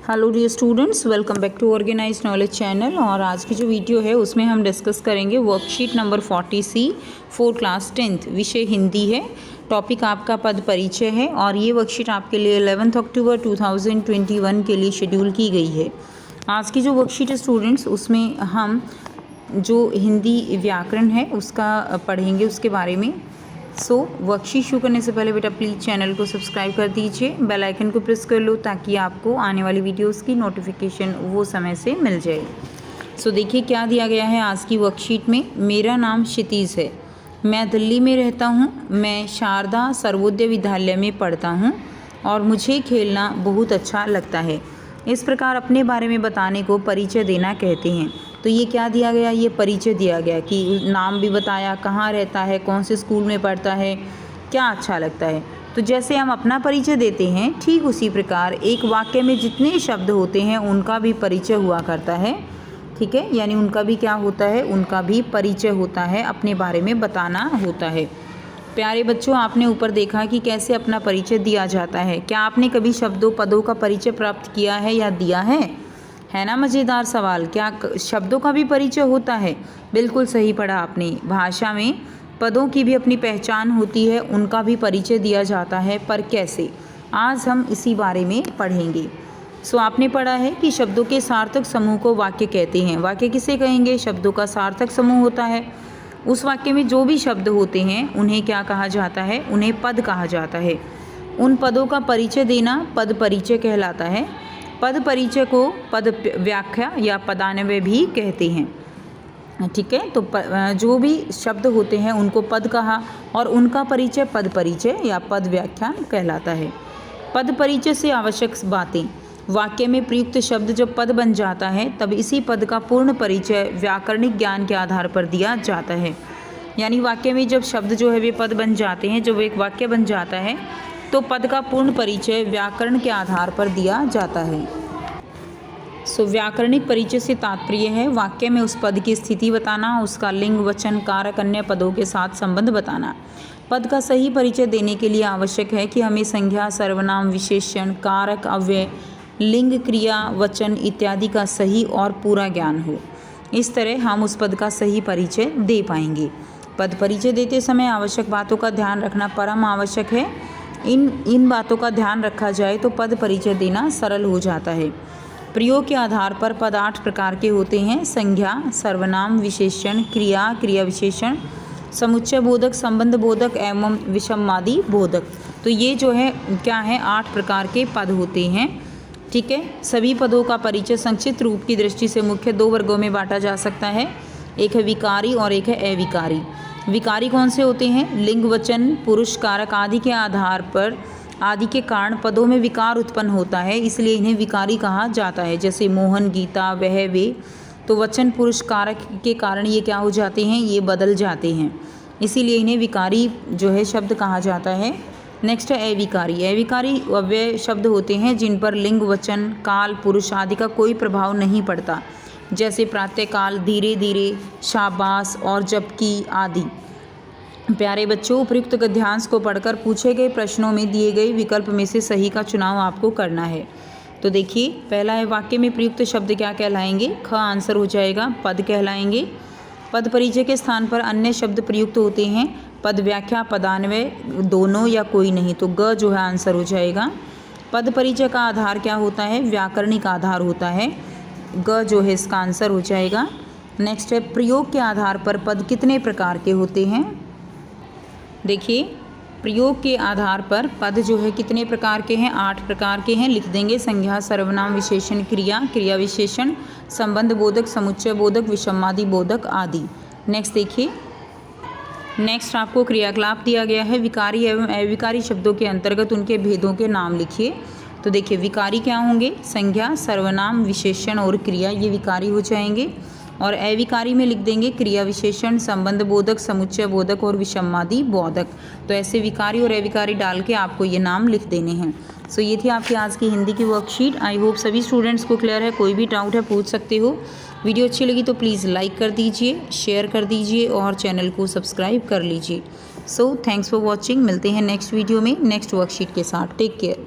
Hello dear students, welcome back to organised knowledge channel. और आज की जो वीडियो है उसमें हम डिस्कस करेंगे worksheet number 40C for class 10th। विषय हिंदी है, टॉपिक आपका पद परिचय है और ये वर्कशीट आपके लिए 11 अक्टूबर 2021 के लिए शेड्यूल की गई है। आज की जो वर्कशीट है स्टूडेंट्स, उसमें हम जो हिंदी व्याकरण है उसका पढ़ेंगे, उसके बारे में। वर्कशीट शुरू करने से पहले बेटा प्लीज़ चैनल को सब्सक्राइब कर दीजिए, बेल आइकन को प्रेस कर लो ताकि आपको आने वाली वीडियोस की नोटिफिकेशन वो समय से मिल जाए। देखिए क्या दिया गया है आज की वर्कशीट में। मेरा नाम क्षितिज है, मैं दिल्ली में रहता हूँ, मैं शारदा सर्वोदय विद्यालय में पढ़ता हूँ और मुझे खेलना बहुत अच्छा लगता है। इस प्रकार अपने बारे में बताने को परिचय देना कहते हैं। तो ये क्या दिया गया, ये परिचय दिया गया कि नाम भी बताया, कहाँ रहता है, कौन से स्कूल में पढ़ता है, क्या अच्छा लगता है। तो जैसे हम अपना परिचय देते हैं, ठीक उसी प्रकार एक वाक्य में जितने शब्द होते हैं उनका भी परिचय हुआ करता है। ठीक है, यानी उनका भी क्या होता है, उनका भी परिचय होता है, अपने बारे में बताना होता है। प्यारे बच्चों, आपने ऊपर देखा कि कैसे अपना परिचय दिया जाता है। क्या आपने कभी शब्दों पदों का परिचय प्राप्त किया है या दिया है ना? मज़ेदार सवाल। क्या शब्दों का भी परिचय होता है? बिल्कुल सही पढ़ा आपने। भाषा में पदों की भी अपनी पहचान होती है, उनका भी परिचय दिया जाता है, पर कैसे, आज हम इसी बारे में पढ़ेंगे। आपने पढ़ा है कि शब्दों के सार्थक समूह को वाक्य कहते हैं। वाक्य किसे कहेंगे? शब्दों का सार्थक समूह होता है। उस वाक्य में जो भी शब्द होते हैं उन्हें क्या कहा जाता है? उन्हें पद कहा जाता है। उन पदों का परिचय देना पद परिचय कहलाता है। पद परिचय को पद व्याख्या या पदान्वय भी कहते हैं। ठीक है, तो जो भी शब्द होते हैं उनको पद कहा और उनका परिचय पद परिचय या पद व्याख्या कहलाता है। पद परिचय से आवश्यक बातें। वाक्य में प्रयुक्त शब्द जब पद बन जाता है तब इसी पद का पूर्ण परिचय व्याकरणिक ज्ञान के आधार पर दिया जाता है। यानी वाक्य में जब शब्द जो है वे पद बन जाते हैं, जब एक वाक्य बन जाता है तो पद का पूर्ण परिचय व्याकरण के आधार पर दिया जाता है। व्याकरणिक परिचय से तात्पर्य है वाक्य में उस पद की स्थिति बताना, उसका लिंग, वचन, कारक, अन्य पदों के साथ संबंध बताना। पद का सही परिचय देने के लिए आवश्यक है कि हमें संज्ञा, सर्वनाम, विशेषण, कारक, अव्यय, लिंग, क्रिया, वचन इत्यादि का सही और पूरा ज्ञान हो। इस तरह हम उस पद का सही परिचय दे पाएंगे। पद परिचय देते समय आवश्यक बातों का ध्यान रखना परम आवश्यक है। इन बातों का ध्यान रखा जाए तो पद परिचय देना सरल हो जाता है। प्रयोग के आधार पर पद 8 प्रकार के होते हैं: संज्ञा, सर्वनाम, विशेषण, क्रिया, क्रिया विशेषण, समुच्चय बोधक, संबंध बोधक एवं विषमादि बोधक। तो ये जो है क्या है, 8 प्रकार के पद होते हैं। ठीक है, सभी पदों का परिचय संक्षिप्त रूप की दृष्टि से मुख्य 2 वर्गों में बांटा जा सकता है। एक है विकारी और एक है अविकारी। विकारी कौन से होते हैं? लिंग, वचन, पुरुष, कारक आदि के आधार पर आदि के कारण पदों में विकार उत्पन्न होता है, इसलिए इन्हें विकारी कहा जाता है। जैसे मोहन, गीता, वह, वे। तो वचन, पुरुष, कारक के कारण ये क्या हो जाते हैं, ये बदल जाते हैं, इसीलिए इन्हें विकारी जो है शब्द कहा जाता है। नेक्स्ट है अविकारी। अविकारी अव्यय शब्द होते हैं जिन पर लिंग, वचन, काल, पुरुष आदि का कोई प्रभाव नहीं पड़ता, जैसे प्रातःकाल, धीरे धीरे, शाबाश और जबकि आदि। प्यारे बच्चों, उपयुक्त गद्यांश को पढ़कर पूछे गए प्रश्नों में दिए गए विकल्प में से सही का चुनाव आपको करना है। तो देखिए, पहला है वाक्य में प्रयुक्त शब्द क्या कहलाएंगे? ख आंसर हो जाएगा। पद कहलाएंगे। पद परिचय के स्थान पर अन्य शब्द प्रयुक्त होते हैं। पद व्याख्या, पदान्वय, दोनों या कोई नहीं, तो ग जो है आंसर हो जाएगा। पद परिचय का आधार क्या होता है? व्याकरणिक आधार होता है। ग जो है इसका आंसर हो जाएगा। नेक्स्ट है प्रयोग के आधार पर पद कितने प्रकार के होते हैं? देखिए, प्रयोग के आधार पर पद जो है कितने प्रकार के हैं? 8 प्रकार के हैं। लिख देंगे: संज्ञा, सर्वनाम, विशेषण, क्रिया, क्रिया विशेषण, संबंध बोधक, समुच्चय बोधक, विषमादि बोधक आदि। नेक्स्ट देखिए, नेक्स्ट आपको क्रियाकलाप दिया गया है। विकारी एवं अविकारी शब्दों के अंतर्गत उनके भेदों के नाम लिखिए। तो देखिए, विकारी क्या होंगे? संज्ञा, सर्वनाम, विशेषण और क्रिया, ये विकारी हो जाएंगे। और अविकारी में लिख देंगे क्रिया विशेषण, संबंध बोधक, समुच्चय बोधक और विषमादि बोधक। तो ऐसे विकारी और अविकारी डाल के आपको ये नाम लिख देने हैं। ये थी आपकी आज की हिंदी की वर्कशीट। आई होप सभी स्टूडेंट्स को क्लियर है। कोई भी डाउट है पूछ सकते हो। वीडियो अच्छी लगी तो प्लीज़ लाइक कर दीजिए, शेयर कर दीजिए और चैनल को सब्सक्राइब कर लीजिए। Thanks for watching. मिलते हैं नेक्स्ट वीडियो में नेक्स्ट वर्कशीट के साथ। Take care.